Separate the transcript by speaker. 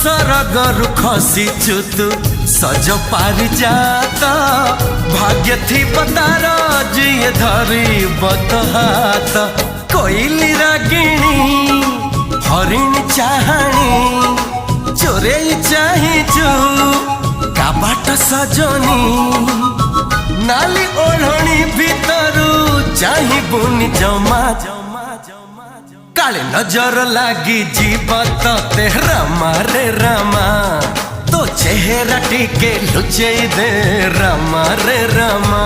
Speaker 1: सरगरु खसीचु तू सज पारि जात भाग्य थी तार जिए धरी बत हाथ कोइली रागिणी हरिणी चाहाणी चोरे चाहिचु काबाट सजनी नाली ओढ़णी भीतरू चाहिबुनी जमा काले नजर लागी जीव ते रामा रे रामा तो चेहरा टिके लुचे दे रामा रे रामा।